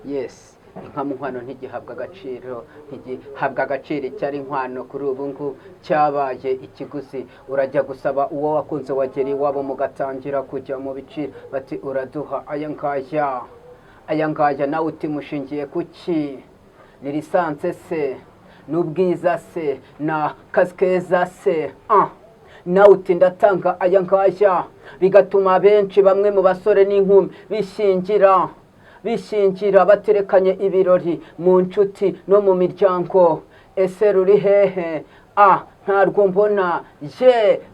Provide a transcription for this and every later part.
yes inka mu nkwano ntigihabwa agaciro icyari inkwano kuri ubu ngubu cyabaye ikiguzi. Urajya gusaba uwo wakunze wagera iwabo mugatangira kujya mu biciro bati uraduha aya ngaya nawe uti mushingiye kuki? Ni lisanse se, n'ubwiza se, na kazi keza se? nawe uti ndatanga aya ngaya. Bigatuma benshi bamwe mu basore n'inkumi bishingira baterekanye ibirori mu nshuti no mu miryango. Ese ruri hehe? Ntarwo mbona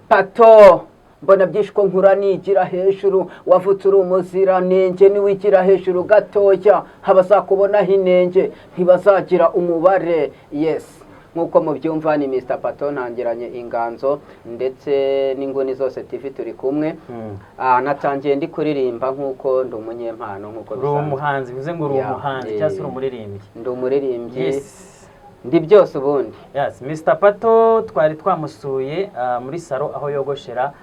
pato, mbona byishko nkura nigira hejuru, wavutse uri umuziranenge niwigira hejuru gatoya habazakubona inenge ntibazagira umubare. Yes, nkuko mubyumva ni Mr Pato ntangiranye inganzo ndetse n'inguni zose TV turi kumwe. Natangiye ndi kuririmba nkuko ndi umunyempano nkuko bisanzwe. Umuhanzi bivuze ngo uri umuhanzi cyangwa uri umuririmbyi? Ndi umuririmbyi. Ndi byose ubundi. Yes, Mr Pato twari twamusuye muri salo aho yogoshera,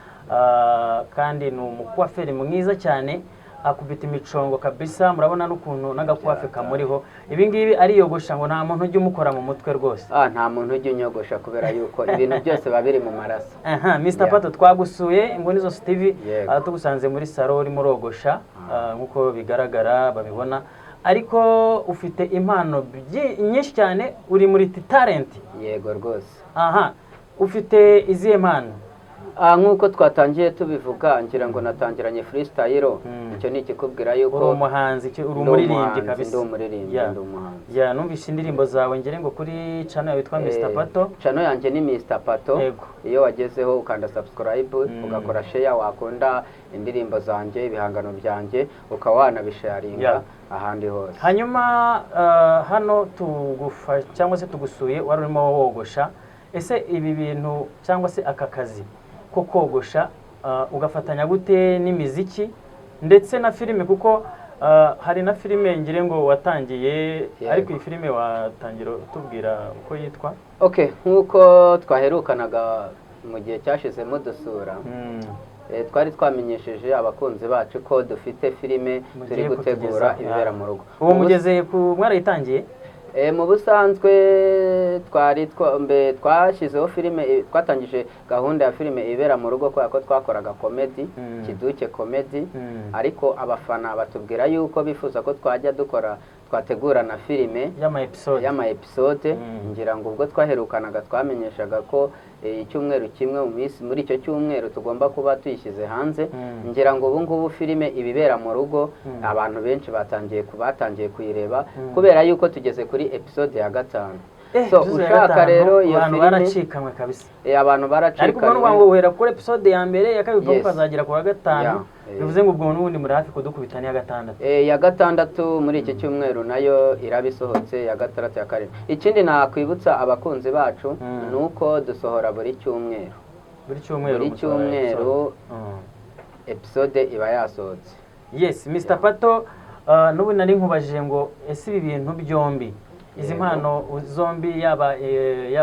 kandi ni umukwaferi mwiza cyane, akubita imicongo kabisa. Murabona n'ukuntu n'agakwafe kamuriho. Ibi ngibi ari yogosha ngo nta muntu ujye umukora mu mutwe rwose. Nta muntu ujye unyogosha kubera yuko ibintu byose babiri mu maraso. Mr Pato twagusuye inguni zose TV, tugusanze muri salo urimo urogosha nkuko bigaragara babibona, ariko ufite impano nyinshi cyane, uri muri talent. Yego rwose. Ufite izihe mpano? Nkuko twatangiye tubivuga ngira ngo natangiranye freestyle. Icyo ni ikikubwira yuko uri umuhanzi, uri umuririmbyi kabisa. Ndi umuririmbyi, ndi umuhanzi. Numvise indirimbo zawe ngire ngo kuri channel yitwa Mr Pato. Channel yanjye ni Mr Pato. Iyo wagezeho ukanda subscribe, ugakora share, wakunda indirimbo zanjye, ibihangano byanjye, ukaba wanabisharinga ahandi hose. Hanyuma hano tugufasha cyangwa se tugusuye wari urimo wogosha. Ese ibi bintu cyangwa se aka kazi ko kogosha ugafatanya gute n'imiziki ndetse na filime? Kuko hari na filime ngire ngo watangiye, ariko iyi filime watangira tubwira uko yitwa. Nkuko twaherukanaga mu gihe cyashizemo dusura, twari twamenyesheje abakunzi bacu ko dufite filime turi gutegura ibibera mu rugo. Uwo mugeze ku mwarayitangiye? Mu busanzwe twashyizeho filime, twatangije gahunda ya filime ibera mu rugo kubera ko twakoraga comedy, Kiduke comedy, ariko abafana batubwira yuko bifuza ko twategura na filime y'ama episode. Ngira ngo ubwo twaherukanaga twamenyeshaga ko icyumweru kimwe muri icyo cyumweru tugomba kuba tuyishyize hanze. Ngira ngo ubu ngubu filime ibibera mu rugo abantu benshi batangiye kuyireba kubera yuko tugeze kuri episode ya 5. Ushaka rero iyo filime baracikanwe kabisa. Abantu baracikanwe, ariko ubwo ngo uhera kuri episode ya mbere, ya kabiri ukazagera ku wa 5. Bivuze ngo ubwo n'ubundi muri hafi kudukubita ni ya 6. Ya 6 muri iki cyumweru nayo irabisohotse, ya 6, ya 7. Ikindi nakwibutsa abakunzi bacu nuko dusohora buri cyumweru. Buri cyumweru episode iba yasohotse. Yes, Mr Pato, n'ubu nari nkubajije ngo ese ibi bintu byombi, izi mpano zombi, yaba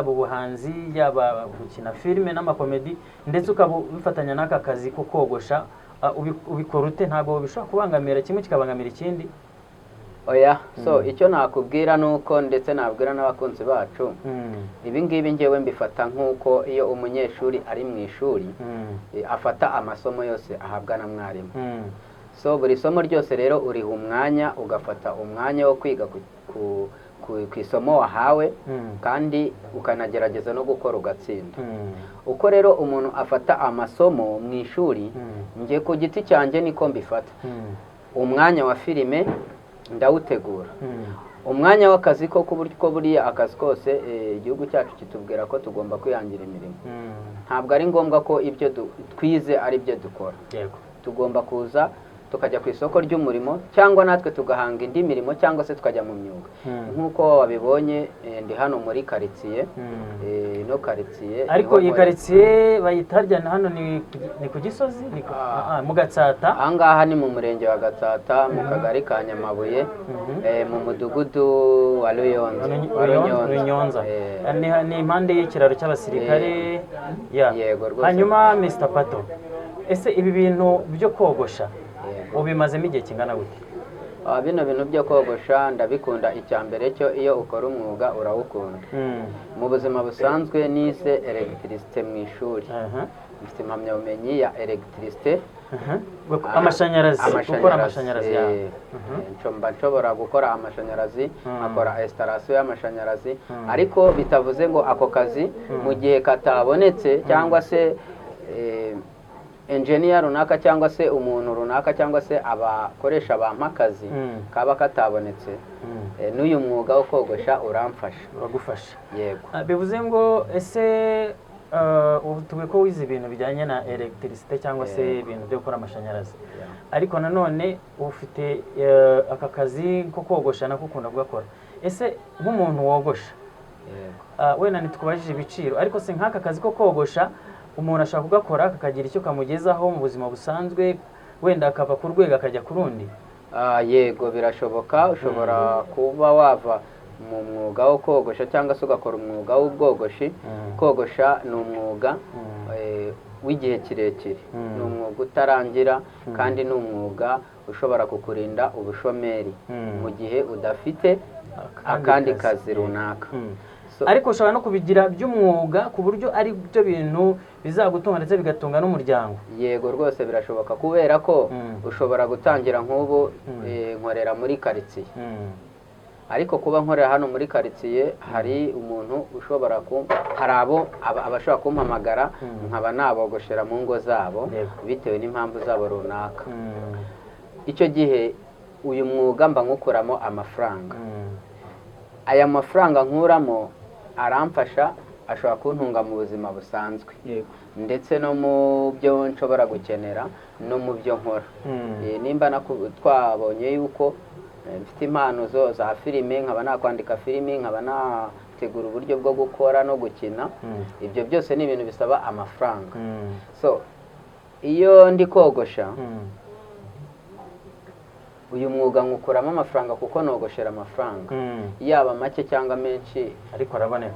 ubuhanzi, yaba gukina filime n'amakomedi, ndetse ukaba bifatanya n'aka kazi ko kogosha, ubikora ute? Ntabwo bishobora kubangamira kimwe kikabangamira ikindi? Icyo nakubwira nuko ndetse nabwira n'abakunzi bacu, ibi ngibi ngewe mbifata nkuko iyo umunyeshuri ari mu ishuri afata amasomo yose ahabwa na mwarimu. Buri somo ryose rero uriha umwanya, ugafata umwanya wo kwiga ku isomo wahawe, kandi ukanagerageza no gukora ugatsinda. Uko rero umuntu afata amasomo mu ishuri, ngiye ku giti cyanjye niko mbifata. Umwanya wa filime ndawutegura, umwanya w'akazi ko buriya akazi kose igihugu cyacu kitubwira ko tugomba kwihangira imirimo. Ntabwo ari ngombwa ko ibyo twize ari byo dukora. Tugomba kuza tukajya ku isoko ry'umurimo, cyangwa natwe tugahanga indi mirimo, cyangwa se tukajya mu myuga. Nkuko wabibonye ndi hano muri quartier, no quartier. Ariko iyi quartier bayitarya hano ni ku Gisozi, mu Gatsata. Ahangaha ni mu murenge wa Gatsata, mu kagari ka Nyamabuye, mu mudugudu wa Runyonza. Ni impande y'ikiraro cy'abasirikare. Yego rwose. Hanyuma Mr Pato, ese ibi bintu byo kogosha ubimazemo igihe kingana gute? Bino bintu byo kogosha ndabikunda. Icya mbere cyo iyo ukora umwuga urawukunda. Mu buzima busanzwe nize electricité mu ishuri. Mfite impamyabumenyi ya electricité. Amashanyarazi, gukora amashanyarazi yawe. Nshobora gukora amashanyarazi, akora installation y'amashanyarazi, ariko bitavuze ngo ako kazi mu gihe katabonetse cyangwa se engineer runaka cyangwa se umuntu runaka cyangwa se abakoresha bampakazi kaba katabonetse, n'uyu mwuga wo kogosha uramfasha, uragufasha. Yego. Bivuze ngo ese tuwe ko wize ibintu bijyanye na electricité cyangwa se ibintu byo gukora amashanyarazi, ariko nanone ufite aka kazi ko kogosha nako ukunda kugakora. Ese nk'umuntu wogosha, wenda ntitukubajije ibiciro, ariko se nk'aka kazi ko kogosha umuntu ashaka kugakora kakagira icyo kamugezaho mu buzima busanzwe, wenda akava ku rwego akajya ku rundi? Yego, birashoboka. Ushobora kuba wava mu mwuga wo kogosha cyangwa se ugakora umwuga w'ubwogoshi. Kogosha ni umwuga w'igihe kirekire, ni umwuga utarangira, kandi ni umwuga ushobora kukurinda ubushomeri mu gihe udafite akandi kazi runaka. Ariko ushobora no kubigira by'umwuga ku buryo ari byo bintu bizagutunga ndetse bigatunga n'umuryango. Yego, rwose birashoboka, kubera ko ushobora gutangira nk'ubu nkorera muri quartier, ariko kuba nkorera hano muri quartier hari umuntu ushobora hari abashobora kumpamagara nkaba nabogoshera mu ngo zabo bitewe n'impamvu zabo runaka. Icyo gihe uyu mwuga mba nkukuramo amafaranga. Aya mafaranga nkuramo aramfasha, ashobora kuntunga mu buzima busanzwe, ndetse no mu byo nshobora gukenera no mu byo nkora. Nimba twabonye yuko mfite impano za filime, nkaba nakwandika filime, nkaba nategura uburyo bwo gukora no gukina, ibyo byose ni ibintu bisaba amafaranga. So iyo ndi kogosha, uyu mwuga nkukuramo amafaranga kuko nogoshera amafaranga, yaba make cyangwa menshi,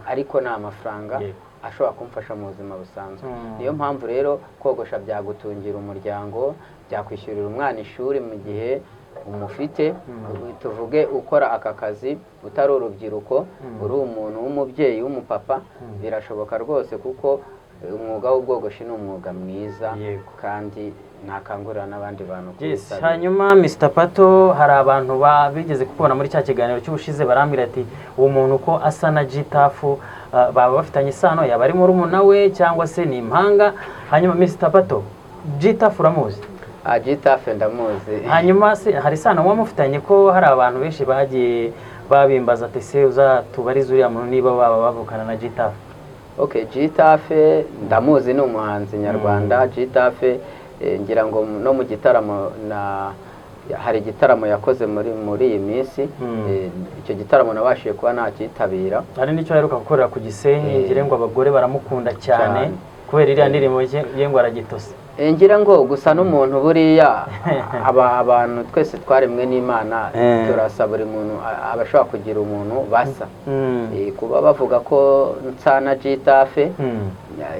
ariko ni amafaranga ashobora kumfasha mu buzima busanzwe. Niyo mpamvu rero kogosha byagutungira umuryango, byakwishyurira umwana ishuri mu gihe umufite. Tuvuge ukora aka kazi utari urubyiruko, uri umuntu w'umubyeyi w'umupapa, birashoboka rwose, kuko umwuga w'ubwogoshi ni umwuga mwiza, kandi nakangurira n'abandi bantu kubitabira. Hanyuma Mr. Pato, hari abantu bigeze kukubona muri cya kiganiro cy'ubushize barambira ati uwo muntu ko asa na G-Tough, baba bafitanye isano, yaba ari murumuna we cyangwa se ni impanga. Hanyuma Mr. Pato, G-Tough uramuzi? G-Tough ndamuzi. Hanyuma se hari isano muba mufitanye, ko hari abantu benshi bagiye babimbaza ati se uzatubarize uriya muntu niba baba bavukana na G-Tough? Okay, G-Tough ndamuzi, ni umuhanzi nyarwanda. G-Tough ngira ngo no mu gitaramo hari igitaramo yakoze muri iyi minsi, icyo gitaramo nabashije kuba nakitabira. Hari n'icyo aheruka gukorera ku Gisenyi, ngira ngo abagore baramukunda cyane kubera iriya ndirimbo ye ngo aragitose. Ngira ngo gusa n'umuntu buriya abantu twese twaremwe n'Imana, turasa buri muntu abashobora kugira umuntu basa. Kuba bavuga ko nsa na G-Tough,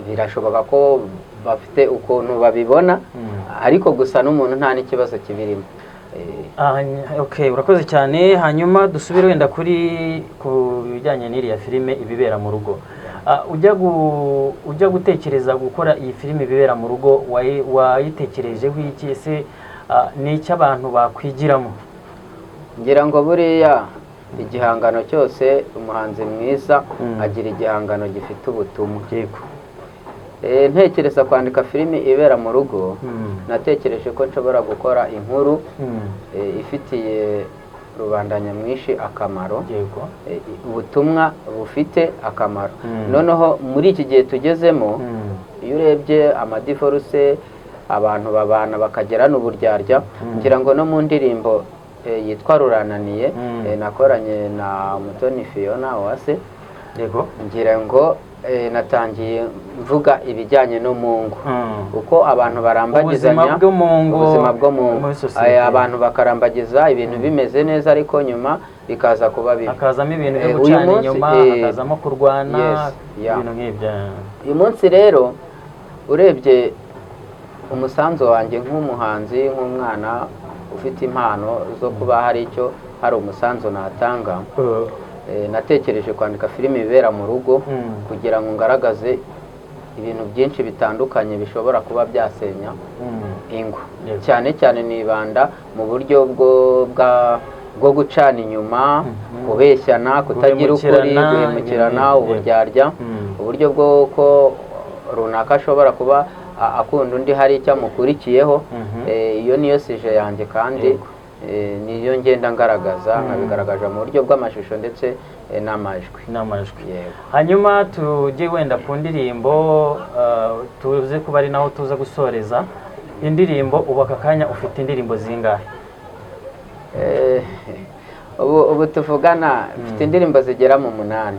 birashoboka ko bafite ukuntu babibona, ariko gusa n'umuntu nta n'ikibazo kibirimo. Okay, urakoze cyane. Hanyuma dusubire wenda ku bijyanye n'iriya filime Ibibera mu Rugo. Ujya gutekereza gukora iyi filime Ibibera mu Rugo, wayitekerejeho iki? Ese ni icyo abantu bakwigiramo? Ngira ngo buriya igihangano cyose, umuhanzi mwiza agira igihangano gifite ubutumwa. Ntekereza kwandika filime Ibibera mu Rugo, natekereje ko nshobora gukora inkuru ifitiye rubanda nyamwinshi akamaro, ubutumwa bufite akamaro. Noneho muri iki gihe tugezemo, iyo urebye amadivorce, abantu babana bakagerana uburyarya, ngira ngo no mu ndirimbo yitwa Rurananiye nakoranye na Mutoni Fiona Uwase, ngira ngo natangiye mvuga ibijyanye no mu ngo, uko abantu barambagizanya ubuzima bwo mu ngo, abantu bakarambagiza ibintu bimeze neza, ariko nyuma bikaza kuba bibi, hakazamo ibintu byo gucana inyuma, hakazamo kurwana, ibintu nk'ibyo. Uyu munsi rero urebye umusanzu wanjye nk'umuhanzi, nk'umwana ufite impano zo kuba hari umusanzu natanga. Natekereje kwandika filime ibera mu rugo kugira ngo ngaragaze ibintu byinshi bitandukanye bishobora kuba byasenya ingo. Cyane cyane nibanda mu buryo bwo gucana inyuma, kubeshyana, kutagira ukuri, guhemukirana, uburyarya, uburyo bw'uko runaka ashobora kuba akunda undi hari icyo amukurikiyeho. Iyo niyo sije yanjye kandi niyo ngenda ngaragaza, nkabigaragaza mu buryo bw'amashusho ndetse n'amajwi. Hanyuma tujye wenda ku ndirimbo, tuze kuba ari naho tuza gusoreza indirimbo. Ubu aka kanya ufite indirimbo zingahe? Ubu tuvugana mfite indirimbo zigera mu 8.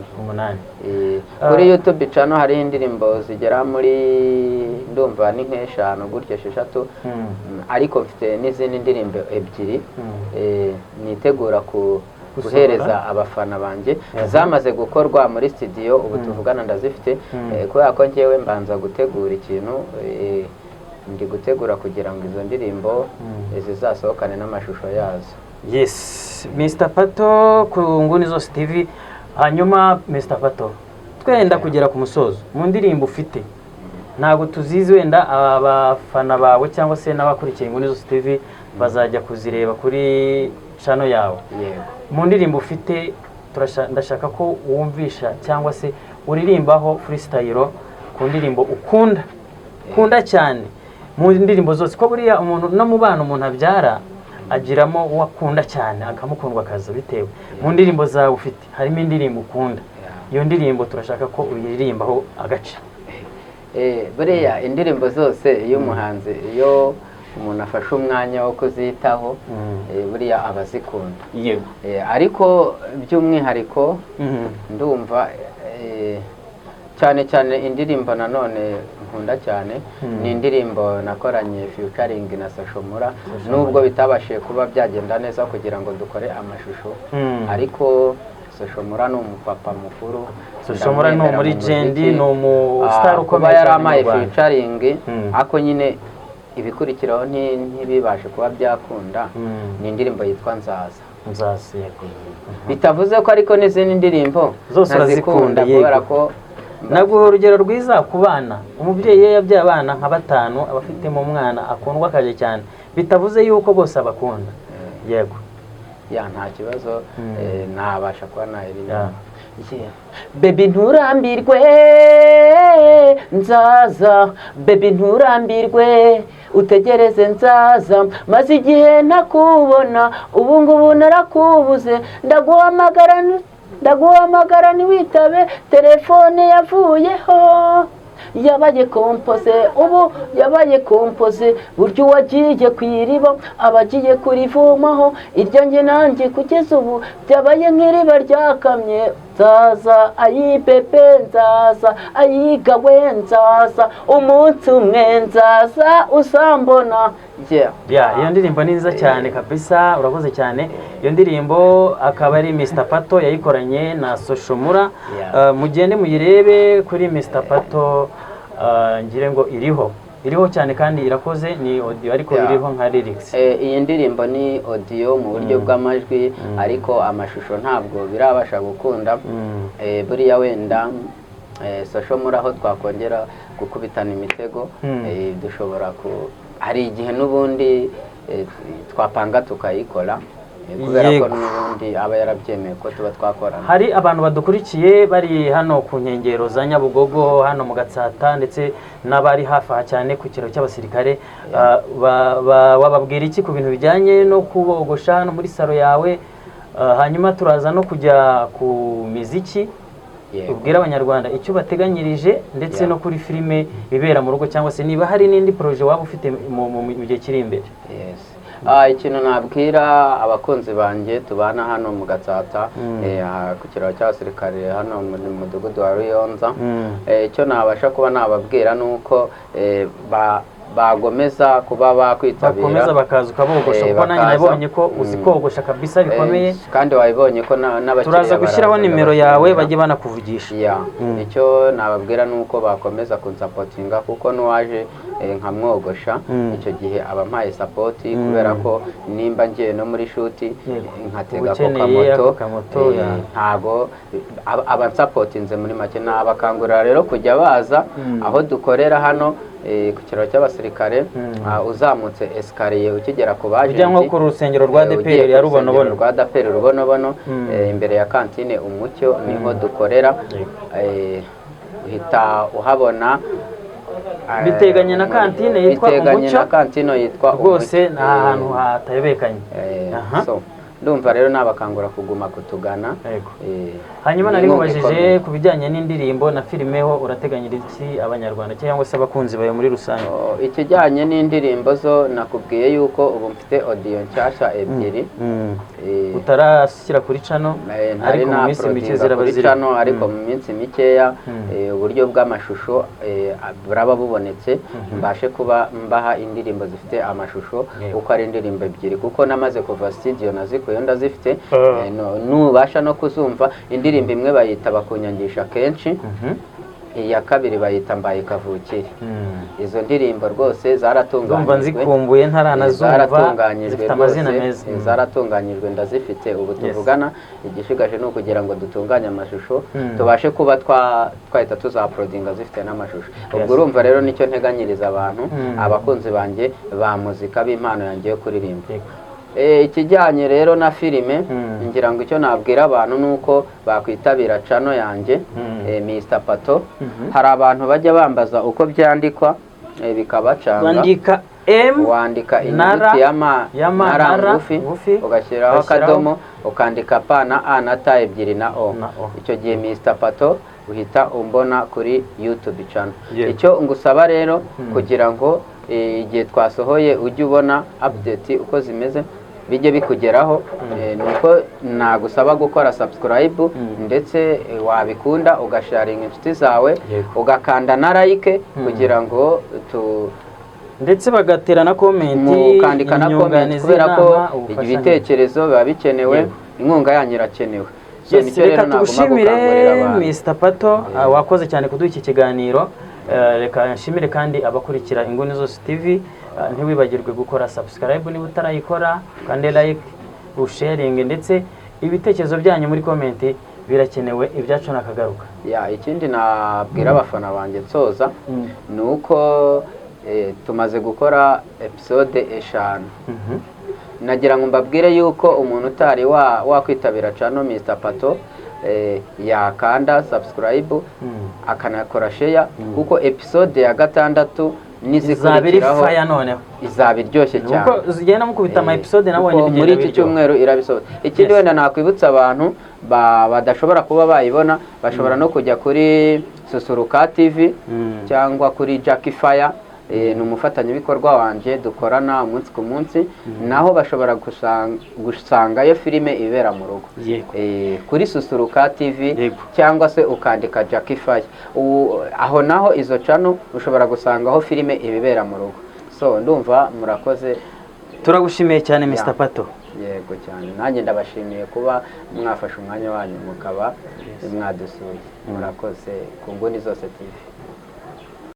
Kuri YouTube channel hari indirimbo zigera muri ndumva ni nk'eshanu gutyo 6, ariko mfite n'izindi ndirimbo 2 nitegura guhereza abafana banje zamaze gukorwa muri studio. Ubu tuvugana ndazifite kubera ko ngewe mbanza gutegura ikintu, ndi gutegura kugira ngo izo ndirimbo zizasohokane n'amashusho yazo. Yes, Mr. Pato ku Nguni Zose TV. Hanyuma Mr. Pato, twenda kugera ku musozo mu ndirimbo ufite, ntabwo tuzizi wenda abafana bawe cyangwa se n'abakurikiye Nguni Zose TV bazajya kuzireba kuri channel yawe. Mu ndirimbo ufite ndashaka ko wumvisha cyangwa se uririmbaho freestyle ku ndirimbo ukunda cyane mu ndirimbo zose, ko buriya umuntu no mu bana umuntu abyara agiramo uwakunda cyane akamukundwa akaza bitewe. Mu ndirimbo zawe ufite harimo indirimbo ukunda, iyo ndirimbo turashaka ko uyiririmbaho agace. Buriya indirimbo zose iyo umuhanzi, iyo umuntu afashe umwanya wo kuzitaho, buriya abazikunda. Ariko by'umwihariko ndumva cyane indirimbo nanone nkunda cyane ni indirimbo nakoranye featuring na Soshomura, nubwo bitabashije kuba byagenda neza kugira ngo dukore amashusho, ariko Soshomura ni umupapa mukuru. Soshomura ni muri Jendi, ni umustar ukomeye cyane. Yaramaye featuring, ako nyine ibikurikiraho ntibibashe kuba byakunda. Ni indirimbo yitwa Nzaza. Bitavuze ko ariko n'izindi ndirimbo zose urazikunda kubera ko naguha urugero rwiza ku bana. Umubyeyi iyo yabyaye abana nka 5 abafitemo umwana akundwa kaje cyane, bitavuze yuko bose abakunda. Yego, nta kibazo, nabasha kuba nahiriye. Baby nturambirwe nzaza, baby nturambirwe utegereze nzaza, maze igihe ntakubona, ubu ngubu narakubuze, ndaguhamagara ntiwitabe, telefone yavuyeho, yabaye kompoze, ubu yabaye kompoze, buryo wagiye kwiriba abagiye kurivomaho, iryo nge nanjye kugeza ubu byabaye nk'iriba ryakamye. Nzaza ayi pepe, nzaza ayigawe, nzaza umunsi umwe, nzaza usambona. Iyo ndirimbo ni nziza cyane kabisa, urakoze cyane. Iyo ndirimbo akaba ari Mr. Pato yayikoranye na Soshomura. Mugende muyirebe kuri Mr. Pato, ngire ngo iriho cyane kandi irakoze. Ni audio ariko iriho nka lyrics. Iyi ndirimbo ni audio mu buryo bw'amajwi, ariko amashusho ntabwo birabasha gukunda. Buriya wenda Soshomura aho twakongera gukubitana imitego, dushobora hari igihe n'ubundi twapanga tukayikora, kubera ko n'ubundi aba yarabyemeye ko tuba twakorana. Hari abantu badukurikiye bari hano ku nkengero za Nyabugogo, hano mu Gatsata, ndetse n'abari hafi cyane ku kiraro cy'abasirikare. Wababwira iki ku bintu bijyanye no kubogosha hano muri salo yawe? Hanyuma turaza no kujya ku miziki, ubwira abanyarwanda icyo bateganyirije, ndetse no kuri filime ibera mu rugo, cyangwa se niba hari n'indi proje waba ufite mu gihe kiri imbere. Ikintu nabwira abakunzi banjye tubana hano mu Gatsata, ku kiraro cy'abasirikare hano mu mudugudu wa Ruyonza, icyo nabasha kuba nababwira nuko bagomeza kuba bakwitabira, bakomeza bakaza ukabogosha, kuko nanjye nabonye ko uzi kogosha kabisa bikomeye, kandi wabibonye ko n'abakiriya turaza gushyiraho nimero yawe bajye banakuvugisha. icyo nababwira ni uko bakomeza kunsapotinga, kuko n'uwaje nkamwogosha icyo gihe aba mpaye sapoti, kubera ko nimba ngiye no muri shuti nkatega ako kamoto ntago aba nsapotinze. muri make nabakangurira rero kujya baza aho dukorera hano ku kiraro cy'abasirikare, uzamutse esikariye ukigera ku bajenti, ujya nko ku rusengero rwa ADEPR ya Rubonobono, imbere ya kantine Umucyo niho dukorera, uhita uhabona biteganye na kantine yitwa Umucyo, rwose ni ahantu hatayobekanye. ndumva rero nabakangura kuguma kutugana. Hanyuma nari mubajije ku bijyanye n'indirimbo na filime, ho urateganyiriza iki abanyarwanda cyangwa se abakunzi bawe muri rusange? Ikijyanye n'indirimbo zo nakubwiye yuko ubu mfite audio nshyashya ebyiri utarashyira kuri channel, ariko mu minsi mike zirabazira, ariko mu minsi mikeya uburyo bw'amashusho buraba bubonetse, mbashe kuba mbaha indirimbo zifite amashusho uko ari indirimbo ebyiri, kuko namaze kuva studio nazikuye ndazifite, nubasha no kuzumva. Indirimbo imwe bayita Bakunyangisha kenshi, iya kabiri bayita Mbaye Kavukire. Izo ndirimbo rwose zikumbuye ntaranazumva, zifite amazina meza, zaratunganyijwe ndazifite. Ubu tuvugana igishigaje ni ukugira ngo dutunganye amashusho, tubashe kuba twahita tuzaprodinga zifite n'amashusho. Ubwo urumva rero nicyo nteganyiriza abantu, abakunzi banjye ba muzika b'impano yanjye yo kuririmba. Ikijyanye rero na filime, ngira ngo icyo nabwira abantu nuko bakwitabira channel yanjye Mr Pato. Hari abantu bajya bambaza uko byandikwa bikabacanga, wandika inyuguti ya ma ngufi ugashyiraho akadomo, ukandika pa na a na ta ebyiri na o. Icyo gihe Mr Pato uhita umbona kuri YouTube channel. Icyo ngusaba rero kugira ngo igihe twasohoye ujye ubona update uko zimeze, bijye bikugeraho, nuko nagusaba gukora subscribe, ndetse wabikunda ugasharinga inshuti zawe, ugakanda na like, kugira ngo ndetse bagatera na comment, ukandika na comment, kubera ko ibitekerezo biba bikenewe, inkunga yanyu irakenewe. Reka tugushimire Mr Pato, wakoze cyane kuduha iki kiganiro. Reka nshimire kandi abakurikira Inguni Zose TV, ntiwibagirwe gukora subscribe niba utarayikora, kandi like, sharing, ndetse ibitekerezo byanyu muri comment birakenewe, ibyacu nakagaruka. Ikindi nabwira abafana banjye nsoza nuko tumaze gukora episode 5. Nagira ngo mbabwire yuko umuntu utari wakwitabira channel Mr Pato yakanda subscribe, akanakora share, kuko episode ya 6 nizikurikiraho izaba iryoshye cyane, kuko zigenda mukubita ama episode nabonye muri iki cyumweru irabisoza. Ikindi wenda nakwibutsa abantu badashobora kuba bayibona, bashobora no kujya kuri Susuruka TV cyangwa kuri Jackie Fire, ni umufatanyabikorwa wanje dukorana umunsi ku munsi, naho bashobora gusangayo filime ibera mu rugo kuri Susuruka TV, cyangwa se ukandika Jackie Fire. Aho naho izo channel ushobora gusangaho filime ibera mu rugo. So ndumva murakoze, turagushimiye cyane Mr Pato. Yego cyane, nanjye ndabashimiye kuba mwafashe umwanya wanyu mukaba mwadusuye. Murakoze ku Nguni Zose TV.